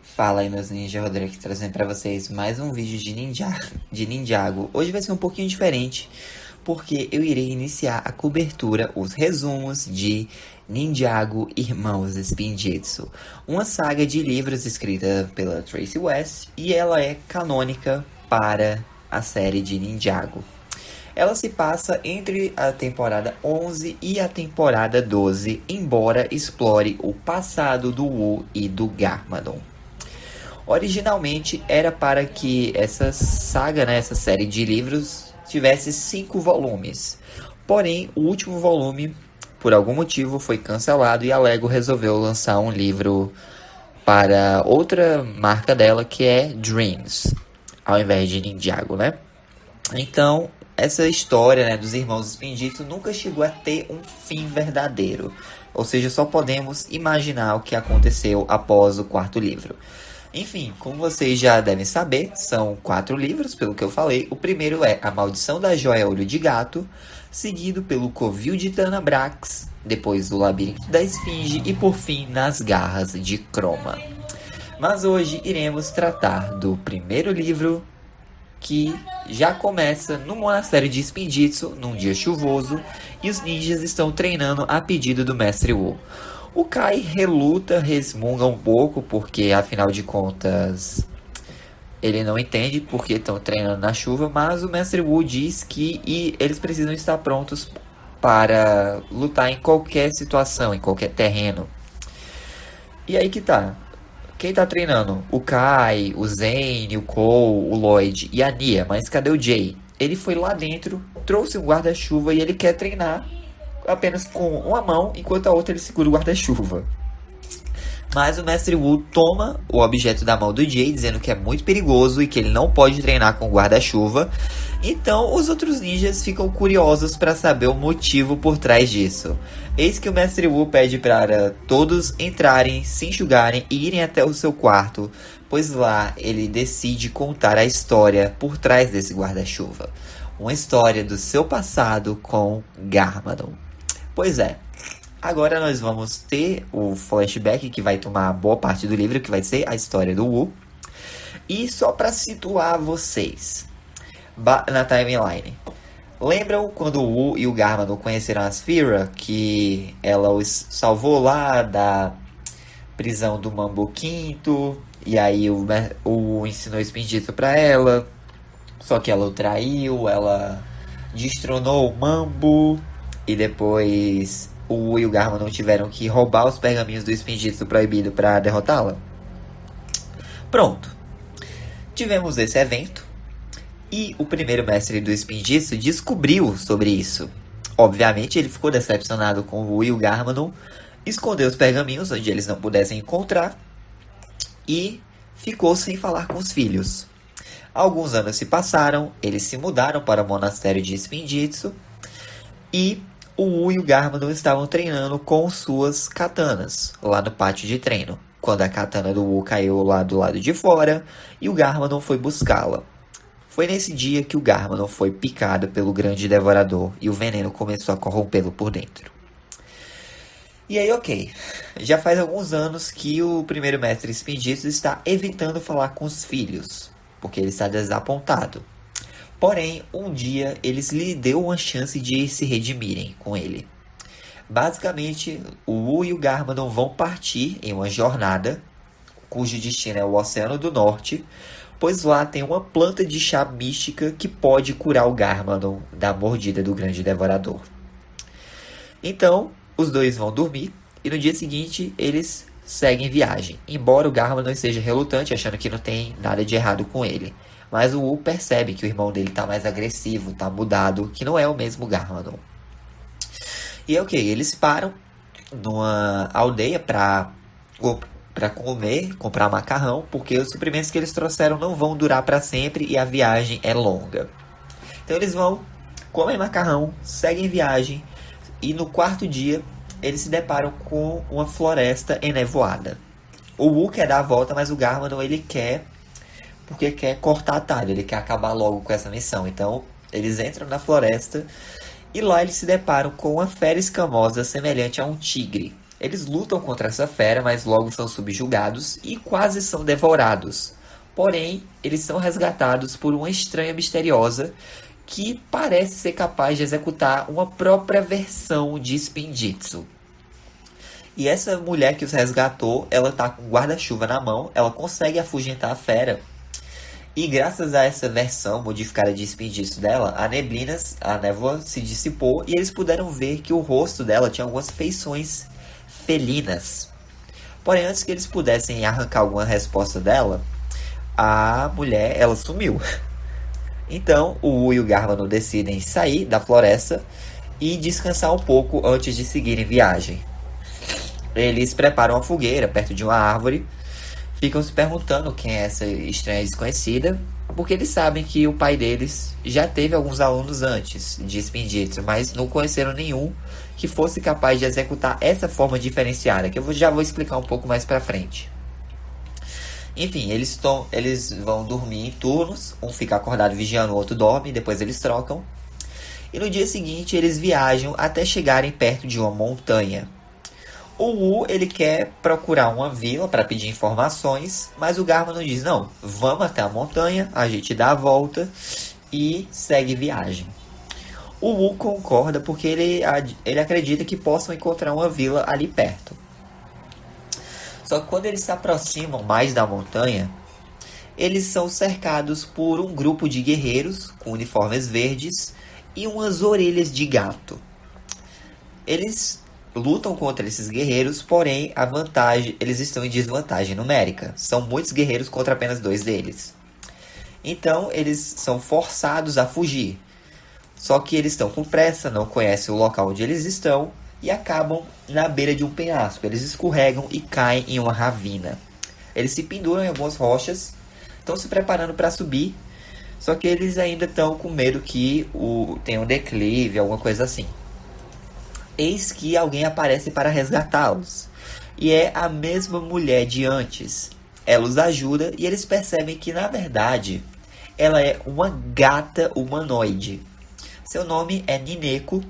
Fala aí, meus ninja, Rodrigo, aqui trazendo pra vocês mais um vídeo de Ninjago. Hoje vai ser um pouquinho diferente, porque eu irei iniciar a cobertura, os resumos de Ninjago Irmãos Spinjitzu, uma saga de livros escrita pela Tracy West e ela é canônica para a série de Ninjago. Ela se passa entre a temporada 11 e a temporada 12, embora explore o passado do Wu e do Garmadon. Originalmente era para que essa saga, né, essa série de livros, tivesse 5 volumes. Porém, o último volume, por algum motivo, foi cancelado e a Lego resolveu lançar um livro para outra marca dela, que é Dreams, ao invés de Ninjago, né? Então, essa história, né, dos irmãos Spinjitzu nunca chegou a ter um fim verdadeiro. Ou seja, só podemos imaginar o que aconteceu após o quarto livro. Enfim, como vocês já devem saber, são 4 livros, pelo que eu falei. O primeiro é A Maldição da Joia Olho de Gato, seguido pelo Covil de Tanabrax, depois O Labirinto da Esfinge e, por fim, Nas Garras de Croma. Mas hoje iremos tratar do primeiro livro, que já começa no monastério de Spinjitzu, num dia chuvoso, e os ninjas estão treinando a pedido do Mestre Wu. O Kai reluta, resmunga um pouco, porque afinal de contas ele não entende porque estão treinando na chuva, mas o Mestre Wu diz que eles precisam estar prontos para lutar em qualquer situação, em qualquer terreno. E aí que tá. Quem tá treinando? O Kai, o Zane, o Cole, o Lloyd e a Nia. Mas cadê o Jay? Ele foi lá dentro, trouxe um guarda-chuva e ele quer treinar apenas com uma mão, enquanto a outra ele segura o guarda-chuva. Mas o Mestre Wu toma o objeto da mão do Jay, dizendo que é muito perigoso e que ele não pode treinar com guarda-chuva. Então os outros ninjas ficam curiosos para saber o motivo por trás disso. Eis que o Mestre Wu pede para todos entrarem, se enxugarem e irem até o seu quarto, pois lá ele decide contar a história por trás desse guarda-chuva. Uma história do seu passado com Garmadon. Pois é, agora nós vamos ter o flashback que vai tomar boa parte do livro, que vai ser a história do Wu. E só para situar vocês na timeline. Lembram quando o Wu e o Garmadon conheceram a Sphira, que ela os salvou lá da prisão do Mambo Quinto, e aí o Wu ensinou o Spinjitzu pra ela, só que ela o traiu, ela destronou o Mambo, e depois o Wu e o Garmadon tiveram que roubar os pergaminhos do Spinjitzu proibido para derrotá-la. Pronto. Tivemos esse evento. E o primeiro mestre do Spinjitzu descobriu sobre isso. Obviamente ele ficou decepcionado com o Wu e o Garmadon, escondeu os pergaminhos onde eles não pudessem encontrar e ficou sem falar com os filhos. Alguns anos se passaram, eles se mudaram para o monastério de Spinjitzu e o Wu e o Garmadon estavam treinando com suas katanas lá no pátio de treino, quando a katana do Wu caiu lá do lado de fora e o Garmadon foi buscá-la. Foi nesse dia que o Garmadon foi picado pelo grande devorador e o veneno começou a corrompê-lo por dentro. E aí, ok, já faz alguns anos que o primeiro mestre Spinjitzu está evitando falar com os filhos, porque ele está desapontado. Porém, um dia eles lhe deu uma chance de se redimirem com ele. Basicamente, o Wu e o Garmadon vão partir em uma jornada, cujo destino é o Oceano do Norte, pois lá tem uma planta de chá mística que pode curar o Garmadon da mordida do grande devorador. Então, os dois vão dormir e no dia seguinte eles seguem viagem, embora o Garmadon esteja relutante, achando que não tem nada de errado com ele. Mas o Wu percebe que o irmão dele está mais agressivo, está mudado, que não é o mesmo Garmadon. E ok, eles param numa aldeia para comer, comprar macarrão, porque os suprimentos que eles trouxeram não vão durar para sempre e a viagem é longa. Então eles vão, comem macarrão, seguem viagem e no quarto dia eles se deparam com uma floresta enevoada. O Wu quer dar a volta, mas o Garmadon ele quer, porque quer cortar atalho, ele quer acabar logo com essa missão. Então eles entram na floresta e lá eles se deparam com uma fera escamosa semelhante a um tigre. Eles lutam contra essa fera, mas logo são subjugados e quase são devorados. Porém, eles são resgatados por uma estranha misteriosa que parece ser capaz de executar uma própria versão de Spinjitzu. E essa mulher que os resgatou, ela tá com um guarda-chuva na mão, ela consegue afugentar a fera. E graças a essa versão modificada de Spinjitzu dela, a névoa se dissipou e eles puderam ver que o rosto dela tinha algumas feições felinas. Porém, antes que eles pudessem arrancar alguma resposta dela, a mulher, ela sumiu. Então, o Wu e o Garmano decidem sair da floresta e descansar um pouco antes de seguirem viagem. Eles preparam uma fogueira perto de uma árvore, ficam se perguntando quem é essa estranha desconhecida, porque eles sabem que o pai deles já teve alguns alunos antes de Spinjitzu, mas não conheceram nenhum que fosse capaz de executar essa forma diferenciada, que já vou explicar um pouco mais pra frente. Enfim, eles vão dormir em turnos, um fica acordado vigiando, o outro dorme, depois eles trocam. E no dia seguinte eles viajam até chegarem perto de uma montanha. O Wu, ele quer procurar uma vila para pedir informações, mas o Garmano diz, não, vamos até a montanha, a gente dá a volta e segue viagem. O Wu concorda porque ele acredita que possam encontrar uma vila ali perto. Só que quando eles se aproximam mais da montanha, eles são cercados por um grupo de guerreiros com uniformes verdes e umas orelhas de gato. Eles lutam contra esses guerreiros, porém eles estão em desvantagem numérica. São muitos guerreiros contra apenas 2 deles. Então eles são forçados a fugir. Só que eles estão com pressa, não conhecem o local onde eles estão e acabam na beira de um penhasco. Eles escorregam e caem em uma ravina. Eles se penduram em algumas rochas, estão se preparando para subir, só que eles ainda estão com medo que tenha um declive, alguma coisa assim. Eis que alguém aparece para resgatá-los. E é a mesma mulher de antes. Ela os ajuda e eles percebem que, na verdade, ela é uma gata humanoide. Seu nome é Nineko.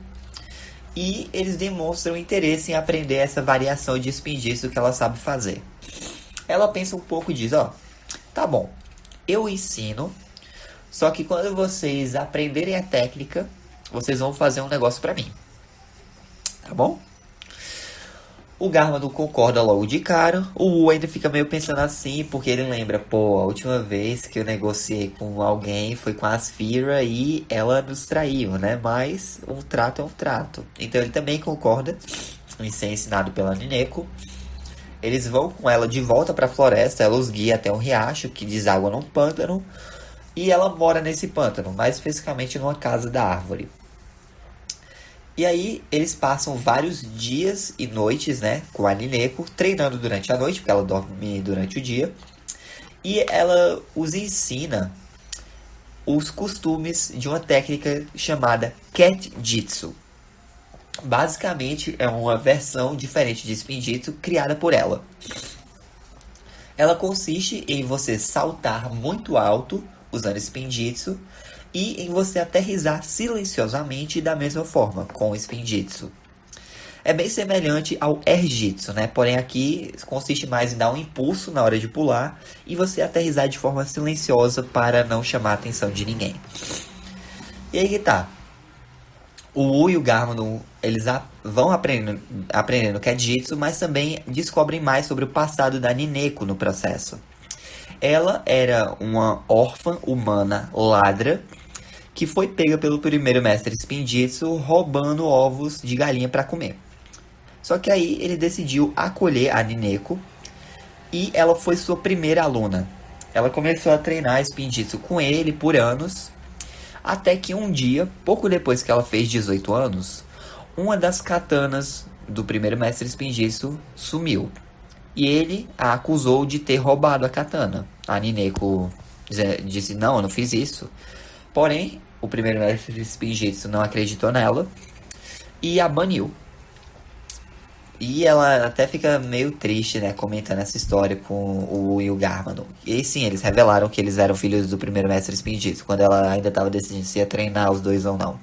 E eles demonstram interesse em aprender essa variação de Spinjitzu que ela sabe fazer. Ela pensa um pouco e diz, tá bom, eu ensino, só que quando vocês aprenderem a técnica, vocês vão fazer um negócio pra mim. Tá bom? O Garmano concorda logo de cara. O Wu ainda fica meio pensando assim, porque ele lembra, pô, a última vez que eu negociei com alguém foi com a Asfira e ela nos traiu, né? Mas um trato é um trato. Então ele também concorda em ser ensinado pela Nineko. Eles vão com ela de volta pra floresta, ela os guia até um riacho que deságua num pântano. E ela mora nesse pântano, mais especificamente numa casa da árvore. E aí eles passam vários dias e noites, né, com a Nineko, treinando durante a noite, porque ela dorme durante o dia. E ela os ensina os costumes de uma técnica chamada Catjitsu. Basicamente é uma versão diferente de Spinjitzu criada por ela. Ela consiste em você saltar muito alto usando Spinjitzu e em você aterrissar silenciosamente da mesma forma, com o Spinjitzu. É bem semelhante ao Erjitsu, né? Porém aqui consiste mais em dar um impulso na hora de pular e você aterrissar de forma silenciosa para não chamar a atenção de ninguém. E aí que tá. O Wu e o Garmano, eles vão aprendendo Catjitsu, mas também descobrem mais sobre o passado da Nineko no processo. Ela era uma órfã humana ladra que foi pega pelo primeiro mestre Spinjitzu roubando ovos de galinha para comer. Só que aí ele decidiu acolher a Nineko e ela foi sua primeira aluna. Ela começou a treinar Spinjitzu com ele por anos, até que um dia, pouco depois que ela fez 18 anos, uma das katanas do primeiro mestre Spinjitzu sumiu. E ele a acusou de ter roubado a katana. A Nineko disse, não, eu não fiz isso. Porém, o primeiro mestre Spinjitzu não acreditou nela e a baniu. E ela até fica meio triste, né, comentando essa história com o Wu e o Garmano. E sim, eles revelaram que eles eram filhos do primeiro mestre Spinjitzu, quando ela ainda estava decidindo se ia treinar os dois ou não.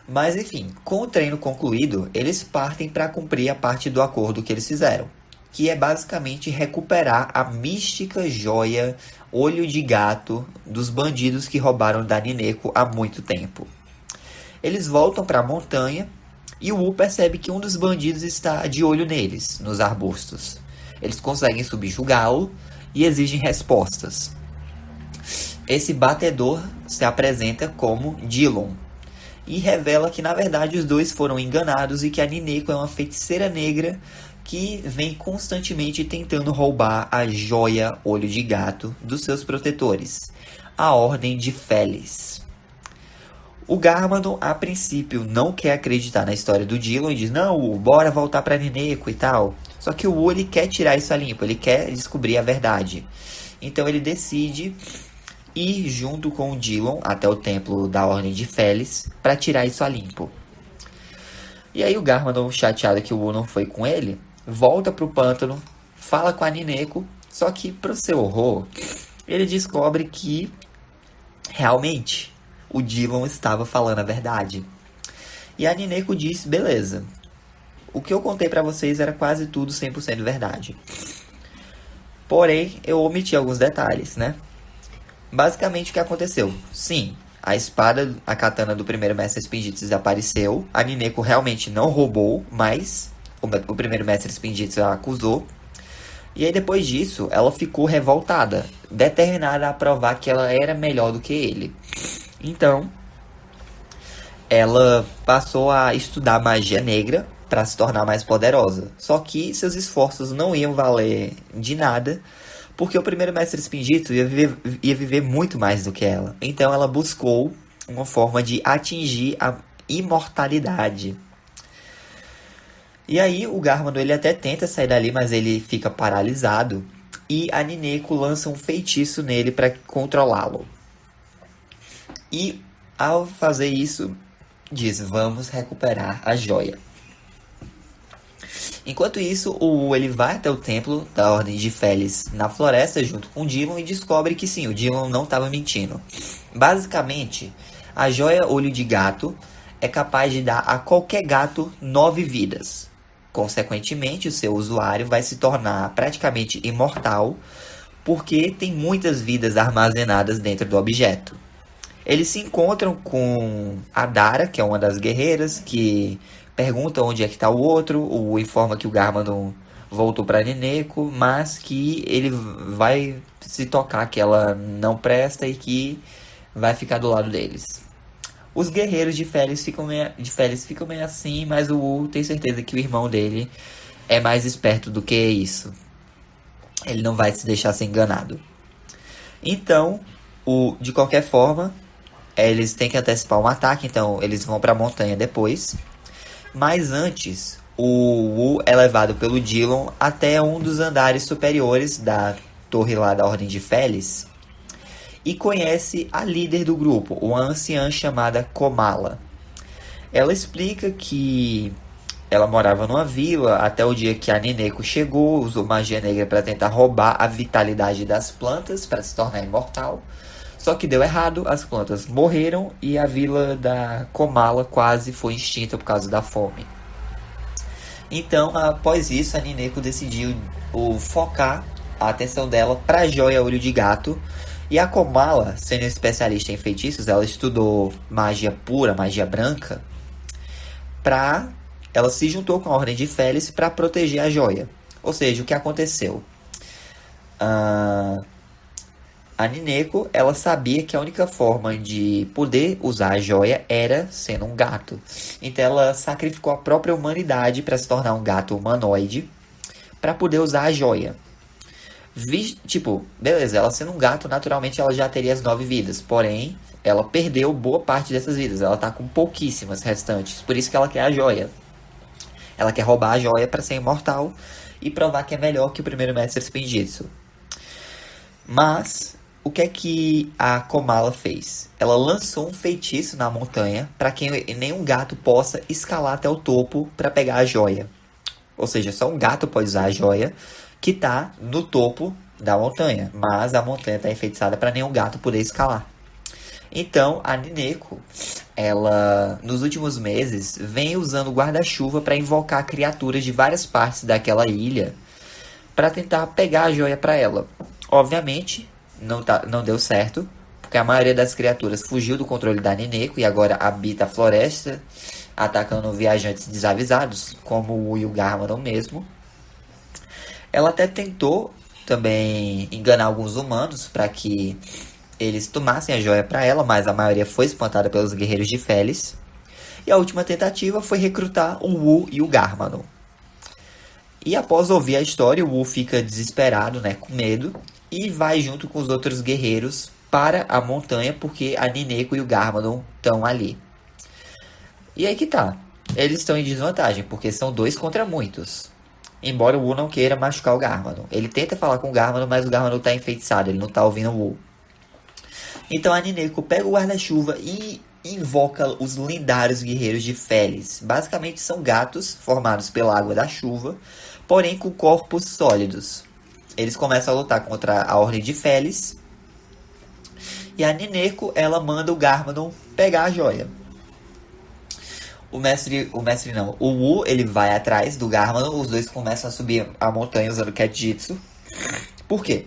Mas enfim, com o treino concluído, eles partem para cumprir a parte do acordo que eles fizeram, que é basicamente recuperar a mística joia Olho de Gato dos bandidos que roubaram da Nineko há muito tempo. Eles voltam para a montanha e o Wu percebe que um dos bandidos está de olho neles, nos arbustos. Eles conseguem subjugá-lo e exigem respostas. Esse batedor se apresenta como Dillon e revela que na verdade os dois foram enganados e que a Nineko é uma feiticeira negra que vem constantemente tentando roubar a joia Olho de Gato dos seus protetores, a Ordem de Felis. O Garmadon, a princípio, não quer acreditar na história do Dillon e diz, não, bora voltar pra Nineko e tal. Só que o Wu, ele quer tirar isso a limpo, ele quer descobrir a verdade. Então ele decide ir junto com o Dillon até o templo da Ordem de Felis para tirar isso a limpo. E aí o Garmadon, chateado que o Wu não foi com ele, volta pro pântano, fala com a Nineko, só que pro seu horror, ele descobre que realmente o Dillon estava falando a verdade. E a Nineko diz, beleza, o que eu contei pra vocês era quase tudo 100% verdade. Porém, eu omiti alguns detalhes, né? Basicamente o que aconteceu? Sim, a espada, a katana do primeiro mestre Spinjitzu desapareceu. A Nineko realmente não roubou, mas o primeiro mestre Spinjitzu a acusou. E aí depois disso, ela ficou revoltada, determinada a provar que ela era melhor do que ele. Então, ela passou a estudar magia negra para se tornar mais poderosa. Só que seus esforços não iam valer de nada, porque o primeiro mestre Spinjitzu ia viver muito mais do que ela. Então ela buscou uma forma de atingir a imortalidade. E aí o Garmadon, ele até tenta sair dali, mas ele fica paralisado. E a Nineko lança um feitiço nele para controlá-lo. E ao fazer isso, diz, vamos recuperar a joia. Enquanto isso, o Wu, ele vai até o templo da Ordem de Felis na floresta junto com o Dillon e descobre que sim, o Dillon não estava mentindo. Basicamente, a joia Olho de Gato é capaz de dar a qualquer gato 9 vidas. Consequentemente, o seu usuário vai se tornar praticamente imortal porque tem muitas vidas armazenadas dentro do objeto. Eles se encontram com a Dara, que é uma das guerreiras, que pergunta onde é que está o outro. O informa que o Garmadon voltou para Nineko, mas que ele vai se tocar que ela não presta e que vai ficar do lado deles. Os guerreiros de Felis ficam meio assim, mas o Wu tem certeza que o irmão dele é mais esperto do que isso. Ele não vai se deixar ser enganado. Então, de qualquer forma, eles têm que antecipar um ataque, então eles vão para a montanha depois. Mas antes, o Wu é levado pelo Dillon até um dos andares superiores da torre lá da Ordem de Felis e conhece a líder do grupo, uma anciã chamada Komala. Ela explica que ela morava numa vila até o dia que a Nineko chegou, usou magia negra para tentar roubar a vitalidade das plantas para se tornar imortal. Só que deu errado, as plantas morreram e a vila da Komala quase foi extinta por causa da fome. Então, após isso, a Nineko decidiu focar a atenção dela para a joia Olho de Gato. E a Komala, sendo especialista em feitiços, ela estudou magia pura, magia branca. Ela se juntou com a Ordem de Felis para proteger a joia. Ou seja, o que aconteceu? A Nineko, ela sabia que a única forma de poder usar a joia era sendo um gato. Então ela sacrificou a própria humanidade para se tornar um gato humanoide para poder usar a joia. Beleza, ela sendo um gato, naturalmente ela já teria as 9 vidas. Porém, ela perdeu boa parte dessas vidas. Ela tá com pouquíssimas restantes. Por isso que ela quer a joia. Ela quer roubar a joia para ser imortal e provar que é melhor que o primeiro mestre Spinjitzu. Mas o que é que a Komala fez? Ela lançou um feitiço na montanha para que nenhum gato possa escalar até o topo para pegar a joia. Ou seja, só um gato pode usar a joia que está no topo da montanha. Mas a montanha está enfeitiçada para nenhum gato poder escalar. Então, a Nineko, ela, nos últimos meses, vem usando o guarda-chuva para invocar criaturas de várias partes daquela ilha para tentar pegar a joia para ela. Obviamente, não deu certo, porque a maioria das criaturas fugiu do controle da Nineko e agora habita a floresta, atacando viajantes desavisados, como o Will Garmadon mesmo. Ela até tentou também enganar alguns humanos para que eles tomassem a joia para ela, mas a maioria foi espantada pelos guerreiros de Félis. E a última tentativa foi recrutar o Wu e o Garmadon. E após ouvir a história, o Wu fica desesperado, né, com medo, e vai junto com os outros guerreiros para a montanha, porque a Nineko e o Garmadon estão ali. E aí que tá. Eles estão em desvantagem, porque são 2 contra muitos. Embora o Wu não queira machucar o Garmadon. Ele tenta falar com o Garmadon, mas o Garmadon tá enfeitiçado, ele não tá ouvindo o Wu. Então a Nineko pega o guarda-chuva e invoca os lendários guerreiros de Félis. Basicamente são gatos formados pela água da chuva, porém com corpos sólidos. Eles começam a lutar contra a Ordem de Félis. E a Nineko, ela manda o Garmadon pegar a joia. O Wu, ele vai atrás do Garmadon, os dois começam a subir a montanha usando Ketjitsu. Por quê?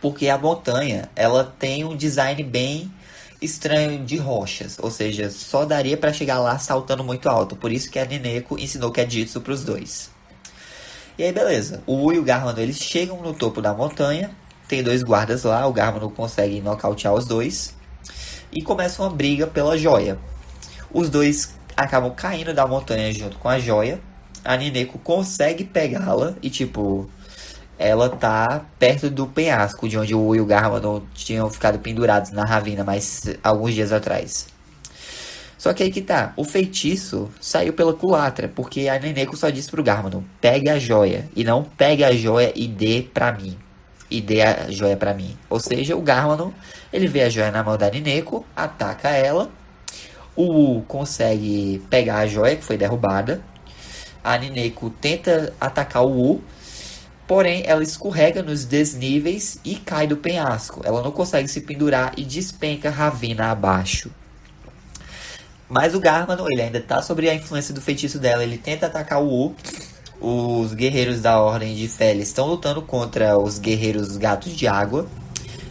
Porque a montanha, ela tem um design bem estranho de rochas, ou seja, só daria para chegar lá saltando muito alto. Por isso que a Nineko ensinou Ketjitsu para os dois. E aí beleza, o Wu e o Garmadon, eles chegam no topo da montanha, tem 2 guardas lá, o Garmadon consegue nocautear os dois e começa uma briga pela joia. Os dois acabam caindo da montanha junto com a joia. A Nineko consegue pegá-la e tipo, ela tá perto do penhasco de onde o Wu e o Garmadon tinham ficado pendurados na ravina mais alguns dias atrás. Só que aí que tá, o feitiço saiu pela culatra, porque a Nineko só disse pro Garmadon, pegue a joia, e não pegue a joia e dê pra mim. E dê a joia pra mim. Ou seja, o Garmadon, ele vê a joia na mão da Nineko, ataca ela, o Wu consegue pegar a joia que foi derrubada, a Nineko tenta atacar o Wu, porém ela escorrega nos desníveis e cai do penhasco. Ela não consegue se pendurar e despenca ravina abaixo. Mas o Garmadon, ele ainda tá sob a influência do feitiço dela. Ele tenta atacar o Wu. Os guerreiros da Ordem de Félis estão lutando contra os guerreiros gatos de água.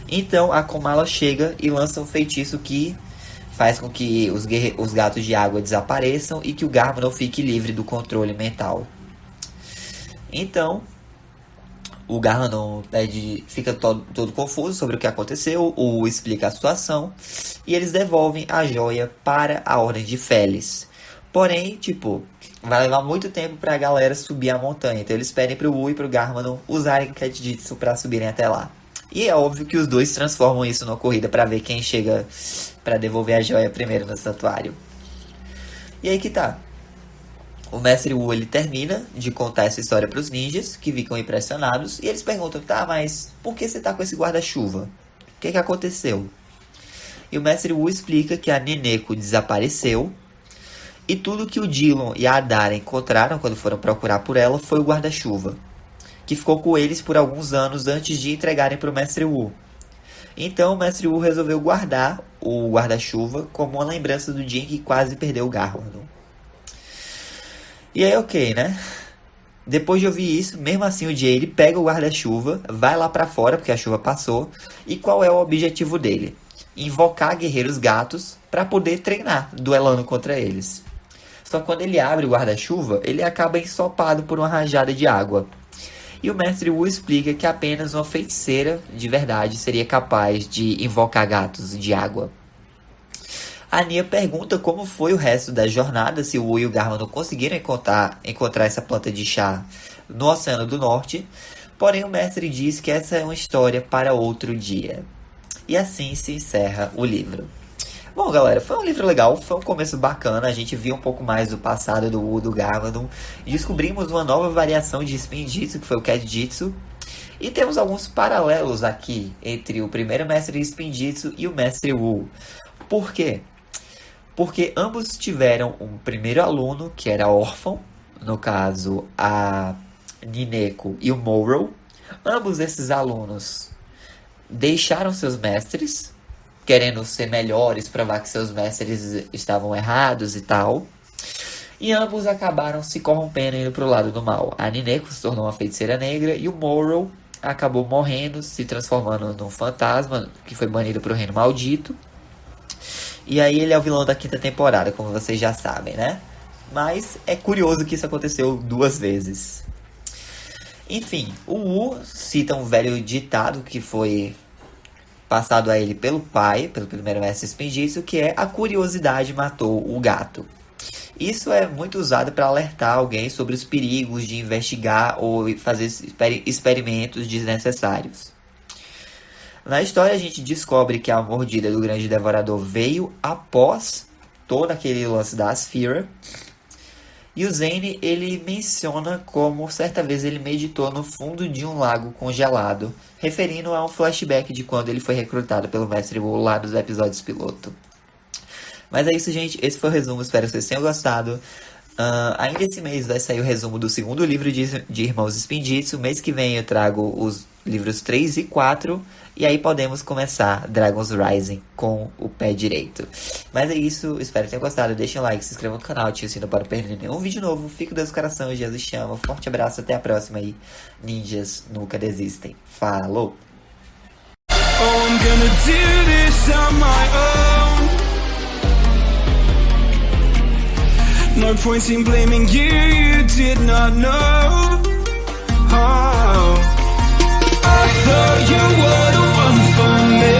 Então a Komala chega e lança um feitiço que faz com que os gatos de água desapareçam e que o Garmadon fique livre do controle mental. Então o Garmadon fica todo confuso sobre o que aconteceu, o Wu explica a situação e eles devolvem a joia para a Ordem de Félis. Porém, tipo, vai levar muito tempo para a galera subir a montanha, então eles pedem pro Wu e pro Garmadon usarem Ketjitsu para subirem até lá. E é óbvio que os dois transformam isso numa corrida para ver quem chega para devolver a joia primeiro no santuário. E aí que tá. O mestre Wu, ele termina de contar essa história para os ninjas, que ficam impressionados, e eles perguntam, tá, mas por que você tá com esse guarda-chuva? O que aconteceu? E o mestre Wu explica que a Nineko desapareceu, e tudo que o Dillon e a Adara encontraram quando foram procurar por ela foi o guarda-chuva, que ficou com eles por alguns anos antes de entregarem para o mestre Wu. Então o mestre Wu resolveu guardar o guarda-chuva como uma lembrança do dia em que quase perdeu o Garmadon. E aí, ok, né? Depois de ouvir isso, mesmo assim o Jay, ele pega o guarda-chuva, vai lá pra fora, porque a chuva passou. E qual é o objetivo dele? Invocar guerreiros gatos para poder treinar, duelando contra eles. Só que quando ele abre o guarda-chuva, ele acaba ensopado por uma rajada de água. E o mestre Wu explica que apenas uma feiticeira de verdade seria capaz de invocar gatos de água. A Nia pergunta como foi o resto da jornada, se o Wu e o Garmadon conseguiram encontrar essa planta de chá no Oceano do Norte. Porém, o mestre diz que essa é uma história para outro dia. E assim se encerra o livro. Bom, galera, foi um livro legal, foi um começo bacana. A gente viu um pouco mais do passado do Wu e do Garmadon. E descobrimos uma nova variação de Spinjitzu, que foi o Ketjitsu. E temos alguns paralelos aqui entre o primeiro mestre de Spinjitzu e o mestre Wu. Por quê? Porque ambos tiveram um primeiro aluno que era órfão, no caso a Nineko e o Morrow. Ambos esses alunos deixaram seus mestres, querendo ser melhores, provar que seus mestres estavam errados e tal. E ambos acabaram se corrompendo e indo pro lado do mal. A Nineko se tornou uma feiticeira negra e o Morrow acabou morrendo, se transformando num fantasma que foi banido pro Reino Maldito. E aí ele é o vilão da 5ª temporada, como vocês já sabem, né? Mas é curioso que isso aconteceu 2 vezes. Enfim, o Wu cita um velho ditado que foi passado a ele pelo pai, pelo primeiro mestre Spinjitzu, que é: a curiosidade matou o gato. Isso é muito usado para alertar alguém sobre os perigos de investigar ou fazer experimentos desnecessários. Na história a gente descobre que a mordida do grande devorador veio após todo aquele lance da Asphira. E o Zane, ele menciona como certa vez ele meditou no fundo de um lago congelado, referindo a um flashback de quando ele foi recrutado pelo Mestre Wu lá dos episódios piloto. Mas é isso, gente. Esse foi o resumo. Espero que vocês tenham gostado. Ainda esse mês vai sair o resumo do 2º livro de Irmãos Spinjitzu. Mês que vem eu trago os livros 3 e 4. E aí podemos começar Dragon's Rising com o pé direito. Mas é isso. Espero que tenham gostado. Deixem um like, se inscrevam no canal, ativem o sino para não perder nenhum vídeo novo. Fico com Deus no coração. Jesus chama. Forte abraço. Até a próxima aí. Ninjas nunca desistem. Falou! I'm gonna do this on my own. No point in blaming you, you did not know. Oh, I thought you were the one for me.